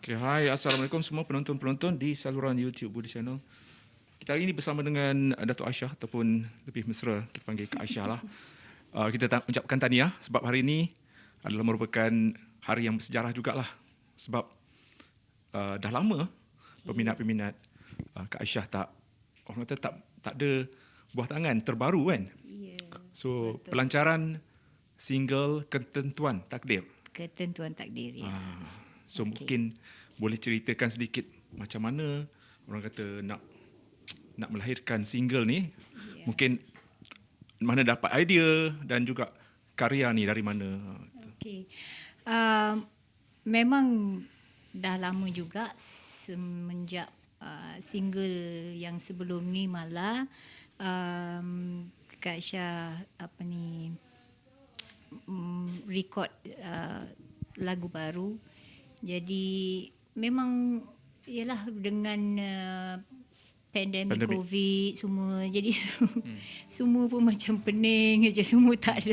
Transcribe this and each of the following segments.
Okay, hai, Assalamualaikum semua penonton-penonton di saluran YouTube Budi Channel. Kita hari ini bersama dengan Datuk Aisyah ataupun lebih mesra kita panggil Kak Aisyah lah. Kita ucapkan tahniah sebab hari ini adalah merupakan hari yang bersejarah jugalah. Sebab dah lama peminat-peminat Kak Aisyah orang kata tak ada buah tangan terbaru kan. So betul. Pelancaran single Ketentuan Takdir. Ketentuan Takdir ya. So mungkin boleh ceritakan sedikit macam mana orang kata nak melahirkan single ni. Mungkin mana dapat idea dan juga karya ni dari mana. Okey. Memang dah lama juga semenjak single yang sebelum ni malah Kak Aisyah record lagu baru. Jadi memang ialah dengan pandemik COVID semua, jadi semua pun macam pening je, semua tak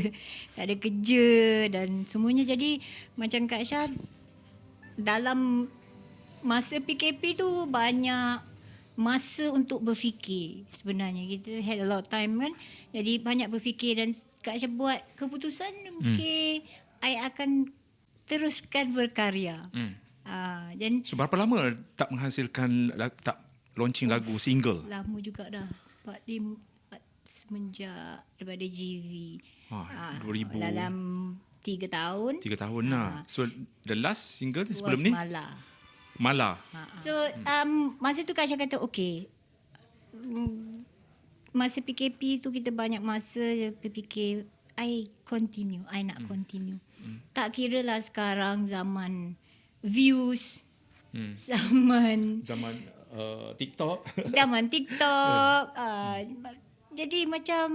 ada kerja dan semuanya. Jadi macam Kak Aisyah dalam masa PKP tu banyak masa untuk berfikir. Sebenarnya kita had a lot of time kan, jadi banyak berfikir dan Kak Aisyah buat keputusan okay, I akan teruskan berkarya. Dan so berapa lama tak menghasilkan, tak launching lagu single? Lama juga dah. Semenjak daripada GV. 2000 dalam 3 tahun. 3 tahun lah. So the last single sebelum ni? Mala. So masa tu Kak Aisyah kata okay. Masa PKP tu kita banyak masa berfikir, I nak continue. Tak kira lah sekarang zaman views, zaman TikTok. Zaman TikTok. Jadi macam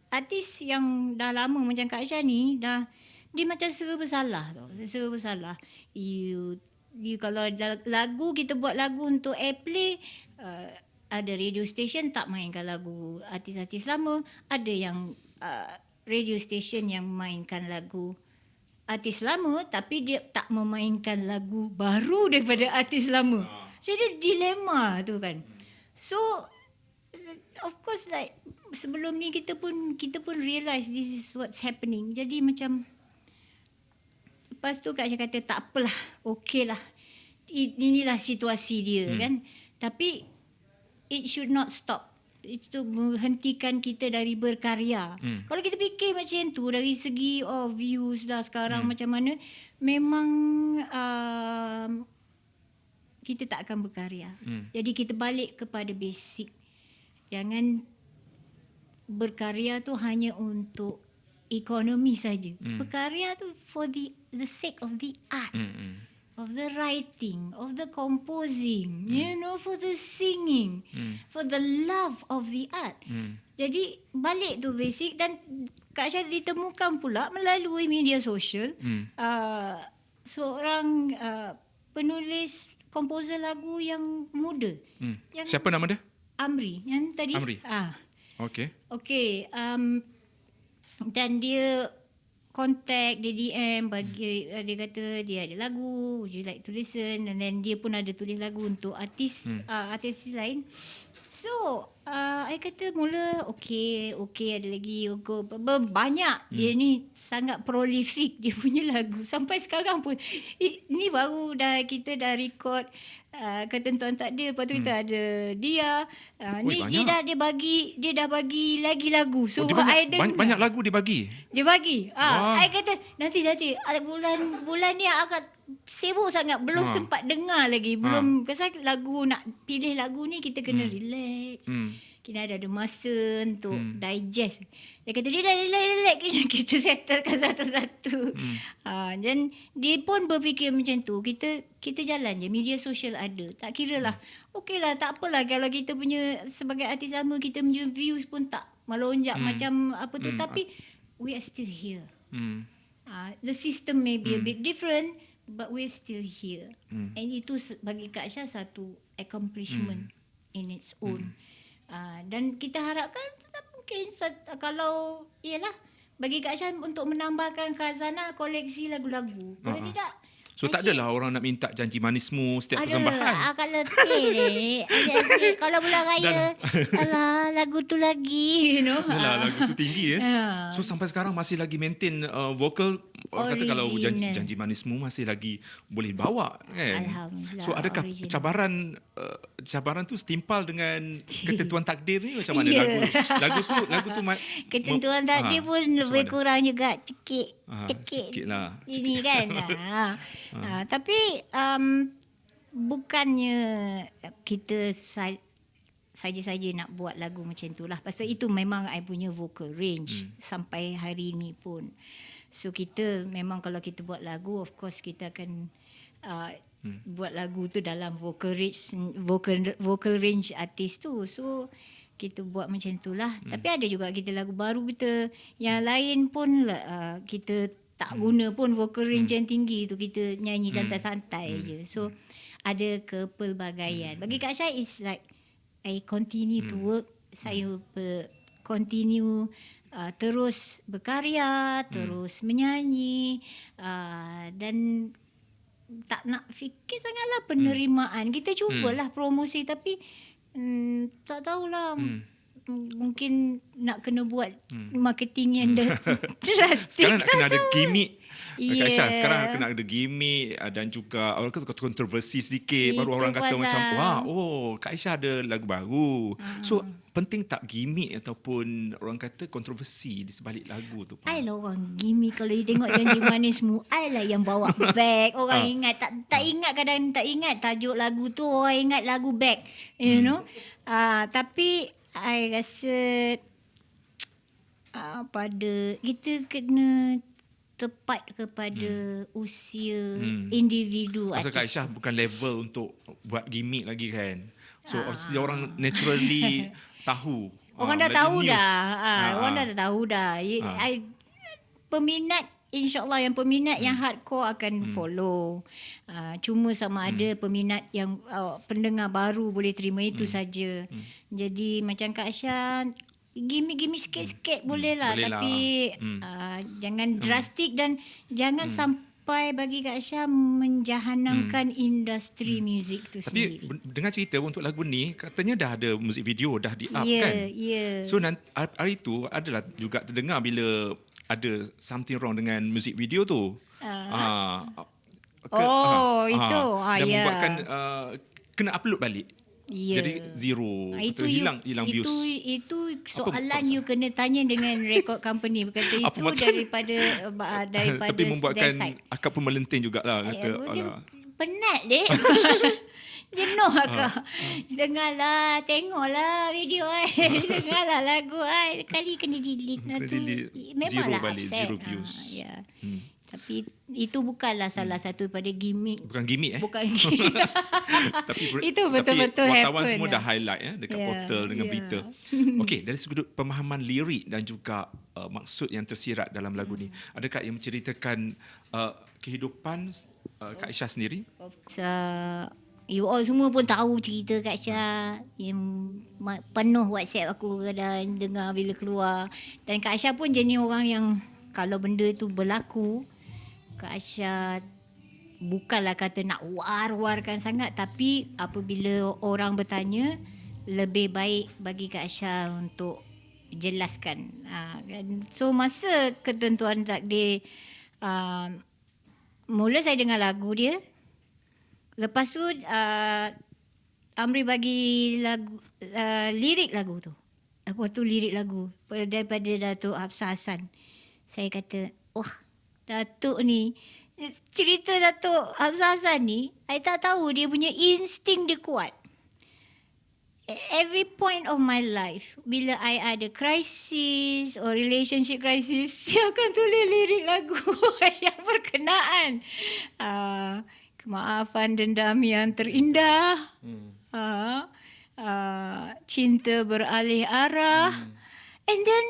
artis yang dah lama macam Kak Aisyah ni dia macam serba salah tau. Serba salah. You kalau lagu, kita buat lagu untuk airplay, ada radio station tak mainkan lagu artis-artis lama, ada yang radio station yang mainkan lagu artis lama tapi dia tak memainkan lagu baru daripada artis lama. Jadi dilema tu kan. So of course like sebelum ni kita pun realise this is what's happening. Jadi macam lepas tu Kak Aisyah kata tak apalah, okey lah. Inilah situasi dia kan. Tapi it should not stop. Itu menghentikan kita dari berkarya. Kalau kita fikir macam tu dari segi views lah sekarang macam mana, memang kita tak akan berkarya. Jadi kita balik kepada basic. Jangan berkarya tu hanya untuk ekonomi saja. Berkarya tu for the sake of the art. Of the writing, of the composing, for the singing, for the love of the art. Jadi balik tu basic. Dan Kak Aisyah ditemukan pula melalui media sosial seorang penulis komposer lagu yang muda. Siapa nama dia? Amri, yang tadi. Amri. Okey. Dan dia contact, dia DM bagi, dia kata dia ada lagu, would you like to listen, and then dia pun ada tulis lagu untuk artis lain. So I kata mula okay ada lagi banyak. Dia ni sangat prolific dia punya lagu sampai sekarang pun. Ni baru kita dah record Ketentuan Takdir, lepas tu kita ada dia. Ni dia dah bagi lagi lagu. So banyak lagu dia bagi. Dia bagi. I kata nanti bulan ni akan sibuk sangat, belum sempat dengar lagi. Belum pasal lagu, nak pilih lagu ni kita kena relax. Kita ada masa untuk digest. Dia kata dia dah relax, kita settlekan satu-satu. Dan dia pun berfikir macam tu. Kita jalan je, media sosial ada. Tak kira lah. Okey lah, tak apalah kalau kita punya sebagai artis lama kita punya views pun tak melonjak macam apa tu. Tapi we are still here. The system may be a bit different, but we're still here. And itu bagi Kak Aisyah satu accomplishment in its own. Dan kita harapkan mungkin kalau bagi Kak Aisyah untuk menambahkan khazanah koleksi lagu-lagu. Kalau tidak, So tak adalah orang nak minta janji manismu setiap Aduh, persembahan. akak letih deh. Asyik kalau bulan raya, alah lagu tu lagi, Yalah, lagu tu tinggi Ah. So sampai sekarang masih lagi maintain vokal. Orang kata kalau Original. janji manismu masih lagi boleh bawa kan. Alhamdulillah, So adakah original. cabaran tu setimpal dengan ketentuan takdir ni macam mana Ya. lagu tu Ketentuan tadi pun lebih kurang juga cekik sikit lah. ini kan. Tapi bukannya kita saja-saja nak buat lagu macam tu lah. Pasal itu memang I punya vocal range sampai hari ni pun. So kita memang kalau kita buat lagu, of course kita akan buat lagu tu dalam vocal range artis tu. So kita buat macam tu lah. Tapi ada juga kita lagu baru kita yang lain pun kita tak guna pun vocal range yang tinggi tu, kita nyanyi santai-santai je. So ada kepelbagaian. Bagi Kak Syah it's like I continue to work. Saya continue terus berkarya, terus menyanyi dan tak nak fikir sangatlah penerimaan. Kita cubalah promosi tapi tak tahulah. Mungkin nak kena buat marketing yang drastik. Sekarang nak kena ada gimmick. Yeah. Kak Aisyah, sekarang kena ada gimmick dan juga orang kata kontroversi sedikit. Baru orang kata pasal. macam, wah, Kak Aisyah ada lagu baru. So, penting tak gimmick ataupun orang kata kontroversi di sebalik lagu tu? I lah orang gimmick. Kalau you tengok Janji Manismu, I lah yang bawa back. Orang ingat, tak ingat, kadang tak ingat tajuk lagu tu. Orang ingat lagu back. You know. Tapi I rasa pada kita kena tepat kepada usia individu Pasal Kak artis. Aisyah bukan level untuk buat gimmick lagi kan. So obviously orang naturally tahu. Orang dah melalui tahu news. dah. Orang dah tahu dah. Peminat InsyaAllah yang peminat yang hardcore akan follow. Cuma sama ada peminat yang pendengar baru boleh terima itu saja. Jadi macam Kak Aisyah, gimmick-gimmick sikit-sikit boleh lah. Boleh Tapi jangan drastik dan jangan sampai bagi Kak Aisyah menjahanamkan industri muzik tu Tapi sendiri. dengar cerita untuk lagu ni, katanya dah ada muzik video, dah di-up kan? Ya. So hari tu adalah juga terdengar bila ada something wrong dengan music video tu. Itu. Dan membuatkan kena upload balik. Ya. Jadi zero. Itu hilang views. Itu soalan you kena tanya dengan record company. Berkata Apa itu masalah? daripada Tapi membuatkan their side. akak pun melenting jugalah. Kata, Dia alah. penat dek. Jenuh akak. Dengarlah, tengoklah video dengarlah lagu kali kena delete Kena tu. delete. Memanglah Zero balik, upset. zero views. Ya. Tapi itu bukanlah salah satu pada gimmick. Bukan gimmick Bukan Tapi itu betul-betul tapi wartawan happen. semua dah highlight dekat Ya, portal dengan ya. berita. Okey, dari sudut pemahaman lirik dan juga maksud yang tersirat dalam lagu ni, adakah yang menceritakan kehidupan Kak Aisyah sendiri? You all semua pun tahu cerita Kak Aisyah yang penuh WhatsApp aku kadang dengar bila keluar. Dan Kak Aisyah pun jenis orang yang kalau benda tu berlaku, Kak Aisyah bukanlah kata nak war-warkan sangat, tapi apabila orang bertanya, lebih baik bagi Kak Aisyah untuk jelaskan. So masa ketentuan takdir, mula saya dengar lagu dia. Lepas tu Amri bagi lagu lirik lagu tu. Lepas tu lirik lagu daripada Datuk Hafsah Hassan. Saya kata, Datuk ni, cerita Datuk Hafsah Hassan ni, I tak tahu dia punya insting dia kuat. Every point of my life, bila I ada crisis or relationship crisis, dia akan tulis lirik lagu yang berkenaan. Kemaafan dendam yang terindah, cinta beralih arah, and then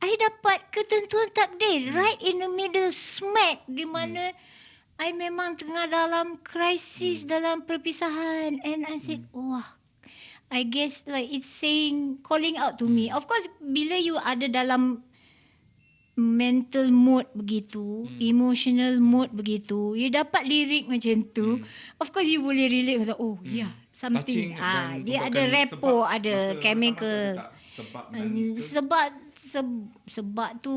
I dapat ketentuan takdir right in the middle smack di mana I memang tengah dalam krisis dalam perpisahan, and I said, wah, I guess like it's saying, calling out to me. Of course, bila you ada dalam mental mood begitu, emotional mood begitu, you dapat lirik macam tu, of course you boleh relate macam something. Touching dan Dia ada membuatkan repo, sebab ada masa chemical. rakaman tu ada tak sebab menangis tu? Sebab tu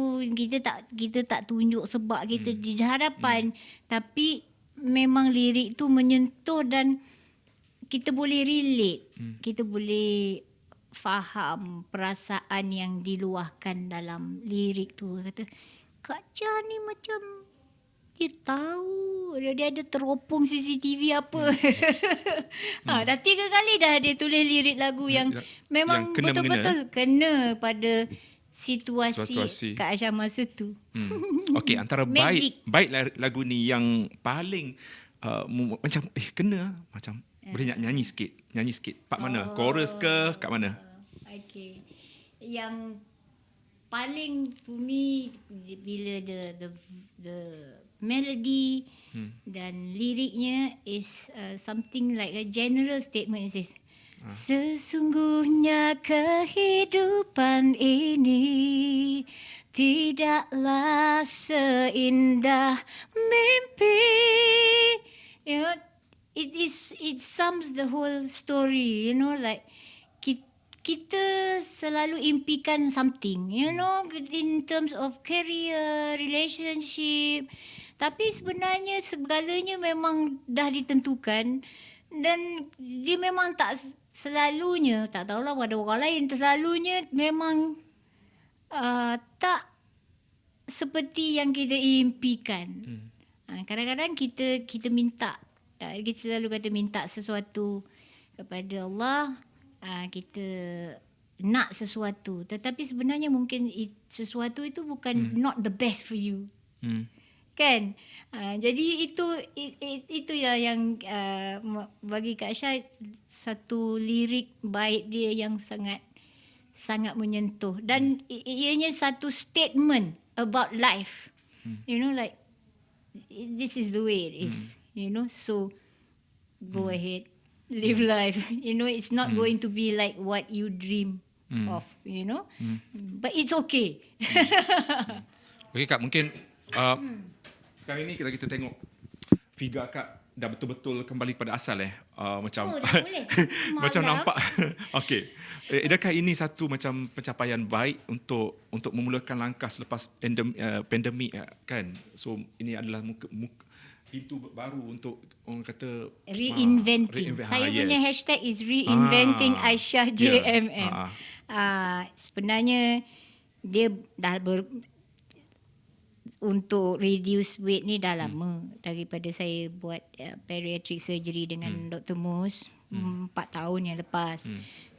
kita tak tunjuk sebab kita di hadapan, tapi memang lirik tu menyentuh dan kita boleh relate. Kita boleh faham perasaan yang diluahkan dalam lirik tu. Kata, Kak Jah ni macam dia tahu, dia ada teropong CCTV apa. Dah 3 kali dah dia tulis lirik lagu yang memang yang kena betul-betul kena pada situasi Situasi. Kak Aisyah masa tu. Okey, antara Magic. baik lagu ni yang paling macam kena macam boleh nyanyi sikit. Part mana? Chorus ke kat mana? Okay. Yang paling to me bila the melody dan liriknya is something like a general statement. It says, sesungguhnya kehidupan ini tidaklah seindah mimpi. You know, it sums the whole story. You know, like kita selalu impikan something, you know, in terms of career, relationship. Tapi sebenarnya segalanya memang dah ditentukan dan dia memang tak selalunya, tak tahulah pada orang lain, selalunya memang tak seperti yang kita impikan. Kadang-kadang kita minta, kita selalu kata minta sesuatu kepada Allah, kita nak sesuatu, tetapi sebenarnya mungkin sesuatu itu bukan not the best for you. Kan? Jadi itu yang bagi Kak Aisyah satu lirik baik dia yang sangat menyentuh dan ianya satu statement about life. You know, like this is the way it is. You know, so go ahead, live life. You know, it's not going to be like what you dream of. You know, but it's okay. Okey Kak, mungkin sekarang ni kita tengok figure Kak dah betul-betul kembali pada asal macam dah boleh. macam Malam. nampak. Okey. Adakah ini satu macam pencapaian baik untuk memulakan langkah selepas pandemik kan? So ini adalah pintu baru untuk orang kata reinventing. Saya punya hashtag is reinventing Aisyah JMM. Sebenarnya dia dah untuk reduce weight ni dah lama daripada saya buat bariatric surgery dengan Dr. Mus 4 tahun yang lepas.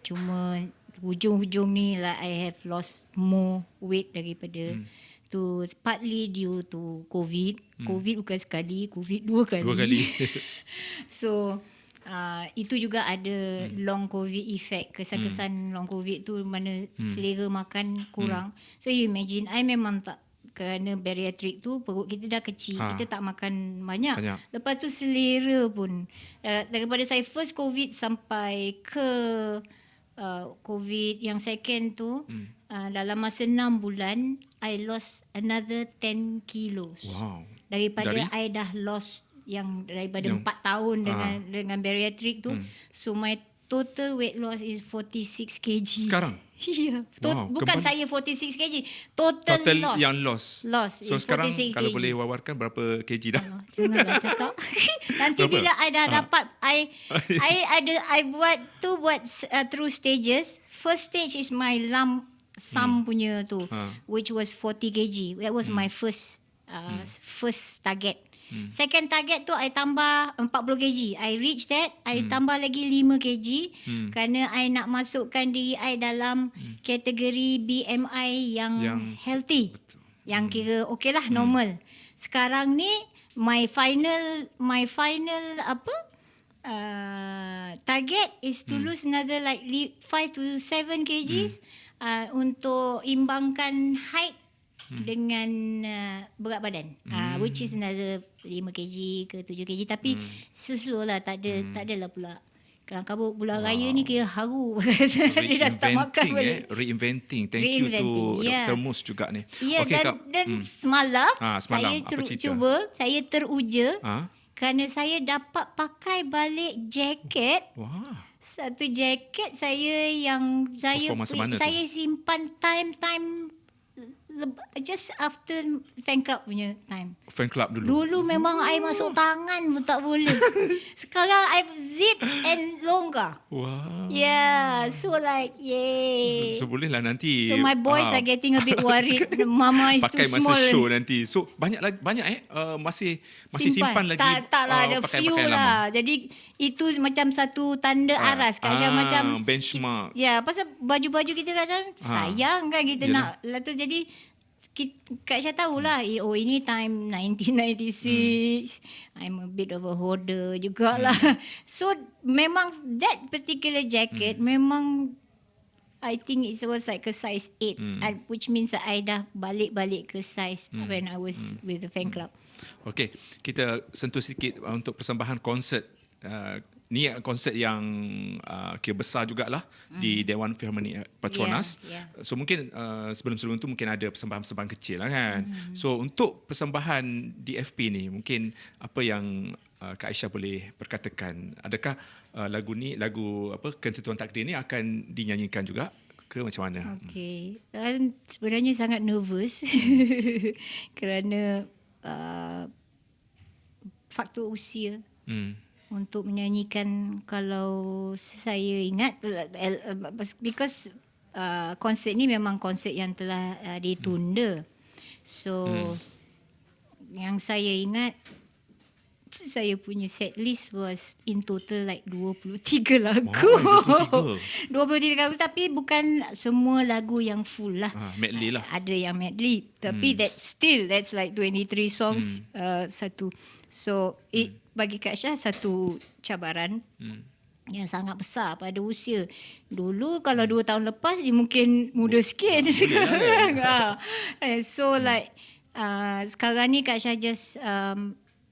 Cuma hujung-hujung ni like I have lost more weight daripada tu, partly due to COVID. COVID bukan sekali, COVID 2 kali. 2 kali. So itu juga ada long COVID effect, kesan-kesan long COVID tu mana selera makan kurang. So you imagine, I memang tak, kerana bariatrik tu perut kita dah kecil, kita tak makan banyak. Lepas tu selera pun daripada saya first COVID sampai ke COVID yang second tu, dalam masa 6 bulan I lost another 10 kilos. Wow. Daripada I dah lost yang daripada 4 tahun dengan bariatrik tu. So my total weight loss is 46 kg. Sekarang? Ya. Wow, bukan saya 46 kg. Total loss. Yang loss. So sekarang 46 kalau kg. boleh wawarkan berapa kg dah? Janganlah cakap. Nanti berapa? bila I dah dapat, I buat through stages. First stage is my lump sum punya tu, which was 40 kg. That was my first target. Second target tu I tambah 40 kg. I reach that, I tambah lagi 5 kg kerana I nak masukkan diri I dalam kategori BMI yang healthy. Betul. Yang kira okey lah, normal. Sekarang ni my final target is to lose another like 5 to 7 kgs untuk imbangkan height dengan berat badan, which is another 5 kg ke 7 kg, tapi slow lah, tak adalah pula Kelang-kabut bulan raya ni kira haru. Dia dah start makan balik. Reinventing. Thank you to Dr. Mus juga ni. Ya, Okey, dan semalam, semalam, saya apa cerita? saya teruja Ha? kerana saya dapat pakai balik jaket. Wah. Satu jaket saya yang Perform masa mana tu? saya simpan time just after fan club punya time. Fan club dulu. Dulu memang I masuk tangan pun tak boleh. Sekarang I zip and longgar. Wah. Yeah, so like yay. So bolehlah nanti. So my boys are getting a bit worried. Mama is too pakai small. masa show nanti. So banyak masih simpan lagi. Taklah ada few pakaian lah. lama. Jadi itu macam satu tanda aras. Macam benchmark. ya, pasal baju-baju kita kadang sayang kan kita Yalah. nak. Lalu jadi Kak Syah tahulah, ini time 1996. I'm a bit of a hoarder jugalah. So memang that particular jacket memang I think it was like a size 8, which means that I dah balik ke size when I was with the fan club. Okey, kita sentuh sedikit untuk persembahan konsert. Ni konsert yang kira besar jugalah di Dewan Philharmonic Petronas. Yeah. So mungkin sebelum-sebelum tu mungkin ada persembahan-persembahan kecil lah kan. So untuk persembahan DFP ni mungkin apa yang Kak Aisyah boleh perkatakan? Adakah lagu Kententuan Takdir ni akan dinyanyikan juga ke macam mana? Okey. Sebenarnya sangat nervous kerana faktor usia. Untuk menyanyikan, kalau saya ingat, because konsert ni memang konsert yang telah ditunda. So yang saya ingat, saya punya set list was in total like 23 lagu. Wow, 23 lagu, tapi bukan semua lagu yang full lah. Medley lah. Ada yang medley, tapi that's like 23 songs satu. So bagi Kak Syah satu cabaran yang sangat besar pada usia. Dulu kalau 2 tahun lepas dia mungkin muda sikit sekarang. So like sekarang ni Kak Syah just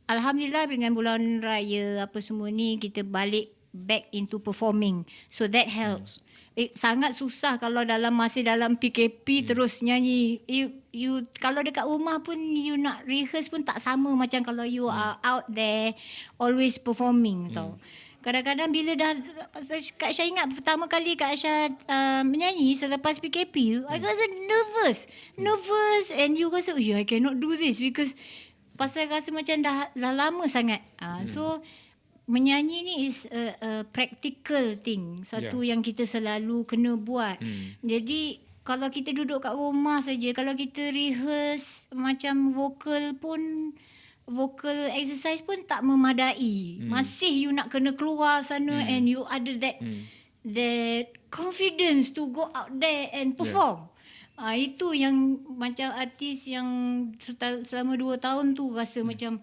alhamdulillah dengan bulan raya apa semua ni kita balik back into performing. So that helps. Sangat susah kalau masih dalam PKP terus nyanyi. You kalau dekat rumah pun you nak rehearse pun tak sama macam kalau you are out there always performing tau. Kadang-kadang bila dah Kak Syah ingat pertama kali Kak Syah menyanyi selepas PKP, I rasa nervous and you rasa I cannot do this because pasal rasa macam dah lama sangat. So menyanyi ni is a practical thing. Satu yang kita selalu kena buat. Jadi kalau kita duduk kat rumah saja, kalau kita rehearse macam vocal exercise pun tak memadai. Masih you nak kena keluar sana and you ada that confidence to go out there and perform. Itu yang macam artis yang selama 2 tahun tu rasa macam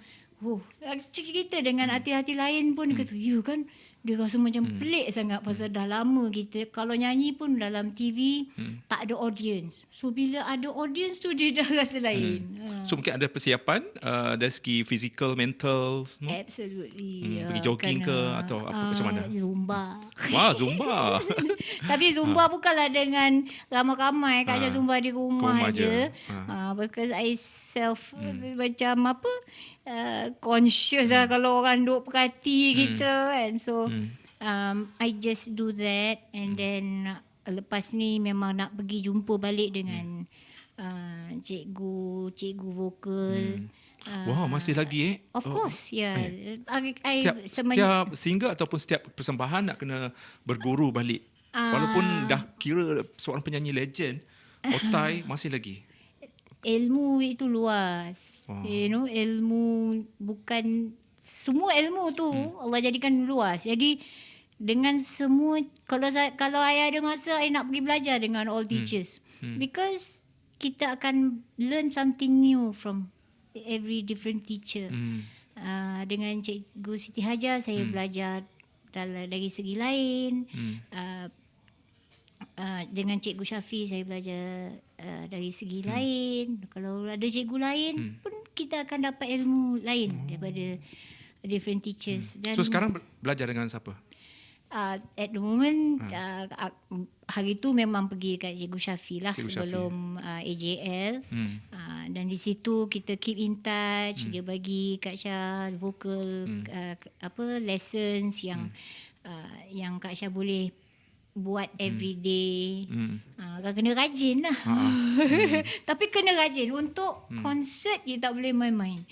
cerita dengan artis-artis lain pun kata, kan dia rasa macam pelik sangat pasal dah lama kita kalau nyanyi pun dalam TV tak ada audience. So bila ada audience tu dia dah rasa lain. So mungkin ada persiapan dari segi physical, mental semua? Absolutely. Pergi jogging ke atau apa macam mana? Zumba. Wah, Zumba. Tapi Zumba bukanlah dengan ramai-ramai. Kak Syah Zumba di rumah je. Because I macam conscious lah kalau orang duk perhati kita kan. So I just do that and then lepas ni memang nak pergi jumpa balik dengan cikgu vokal. Wah, masih lagi Of course, yeah. Setiap single ataupun setiap persembahan nak kena berguru balik. Walaupun dah kira seorang penyanyi legend, otai masih lagi. Ilmu itu luas. Ilmu bukan semua ilmu tu Allah jadikan luas. Jadi dengan semua kalau I ada masa I nak pergi belajar dengan all teachers. Because kita akan learn something new from every different teacher. Dengan Cikgu Siti Hajar saya belajar dari segi lain. Dengan Cikgu Syafi saya belajar dari segi lain. Kalau ada cikgu lain pun kita akan dapat ilmu lain daripada different teachers. Dan so sekarang belajar dengan siapa? At the moment hari tu memang pergi kat Cikgu Syafi lah Cikgu Syafi. sebelum AJL. Dan di situ kita keep in touch. Dia bagi Kak Syah vocal lessons yang Kak Syah boleh buat every day. Kena rajin lah. Tapi kena rajin. Untuk konsert you tak boleh main-main.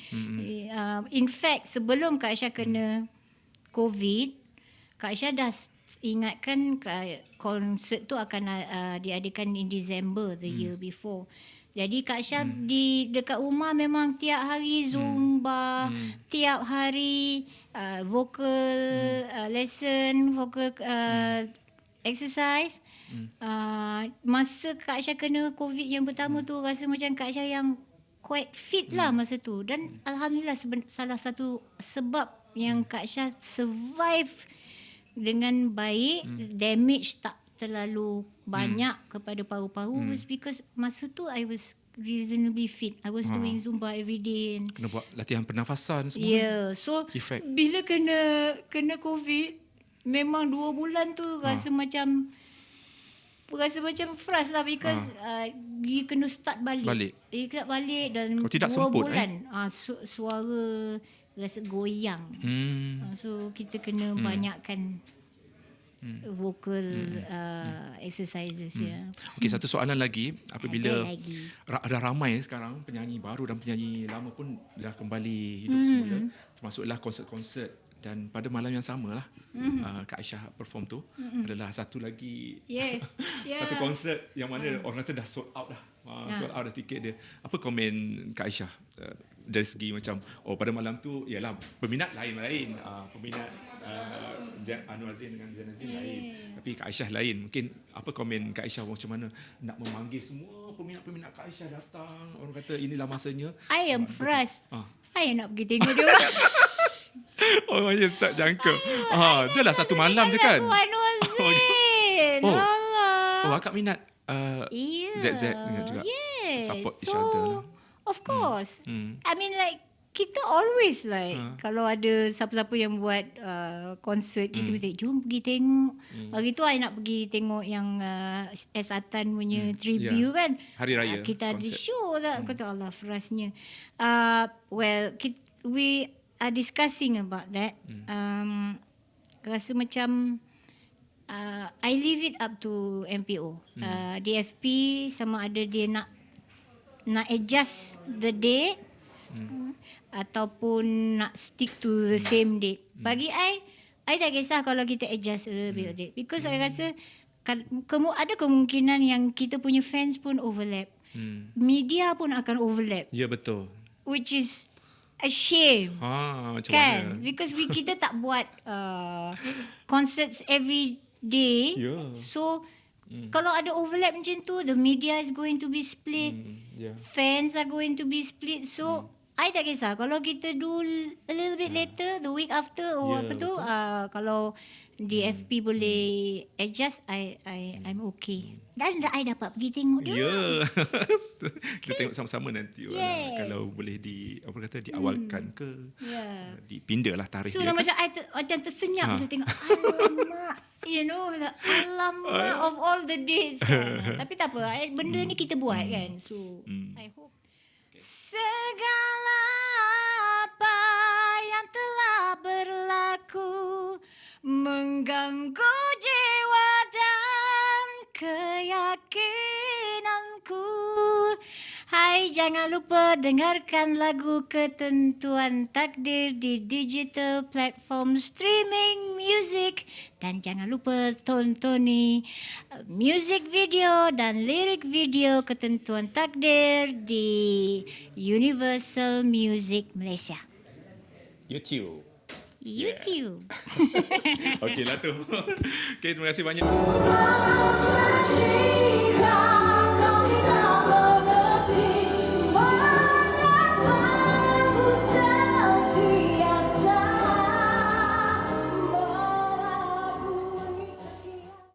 In fact sebelum Kak Syah kena COVID, Kak Syah dah ingatkan konsert tu akan diadakan in December the year before. Jadi Kak Syah dekat rumah memang tiap hari Zumba, tiap hari vocal lesson, vocal exercise. Masa Kak Syah kena COVID yang pertama tu, rasa macam Kak Syah yang quite fit lah masa tu. Dan Alhamdulillah salah satu sebab yang Kak Syah survive dengan baik, damage tak terlalu banyak kepada paru-paru was because masa tu I was reasonably fit. I was doing Zumba every day. Kena buat latihan pernafasan semua. Yeah, so Effect. bila kena COVID, memang 2 bulan tu rasa macam frust lah because dia kena start balik. Dia start balik dan Kalau tidak 2 semput, bulan suara rasa goyang. So kita kena banyakkan vocal exercises ya. Okey, satu soalan lagi. Apabila Ada lagi. ada ramai sekarang penyanyi baru dan penyanyi lama pun dah kembali hidup semula, termasuklah konsert-konsert, dan pada malam yang samalah Kak Aisyah perform tu adalah satu lagi Yes. Yeah. satu konsert yang mana orang kata dah sold out dah. Sold out dah tiket dia. Apa komen Kak Aisyah dari segi macam pada malam tu ialah peminat lain-lain, peminat Anwar Zain dengan Zain Azim lain, tapi Kak Aisyah lain. Mungkin apa komen Kak Aisyah macam mana nak memanggil semua peminat-peminat Kak Aisyah datang, orang kata inilah masanya. I am frust. I nak pergi tengok dia orang. Orang je tak jangka. Je lah satu malam je kan. Anwar Zain. Oh, akak minat ZZ juga. Yes. Support each other. Of course. I mean like kita always like kalau ada siapa-siapa yang buat konsert, kita mesti jom pergi tengok. Hari tu I nak pergi tengok yang S. Atan punya tribute kan. Hari Raya kita ada konsert. show tak. Kata Allah frustnya. Well, we are discussing about that. Rasa macam I leave it up to MPO. DFP sama ada dia nak adjust the date ataupun nak stick to the same date. Bagi I tak kisah kalau kita adjust a little bit of date, because I rasa ada kemungkinan yang kita punya fans pun overlap. Media pun akan overlap. Ya, betul. Which is a shame. Macam Kan? mana? Because kita tak buat concerts every day. Yeah. So kalau ada overlap macam tu, the media is going to be split. Fans are going to be split. So I tak kisah kalau kita do a little bit later, the week after or apa tu, kalau DFP boleh adjust, I'm okay. Dan I dapat pergi tengok dia. Ya. Kita tengok sama-sama nanti. Yes. Kalau boleh diawalkan ke. Dipindalah tarikh So dia. macam I macam tersenyap bila tengok, alamak, you know, alamak of all the dates kan. Tapi tak apa, benda ni kita buat kan. So I hope segala apa yang telah berlaku mengganggu jiwa dan keyakinanku. Hai, jangan lupa dengarkan lagu Ketentuan Takdir di digital platform streaming music, dan jangan lupa tonton music video dan lirik video Ketentuan Takdir di Universal Music Malaysia. YouTube. YouTube. Okeylah tu. Okey, terima kasih banyak.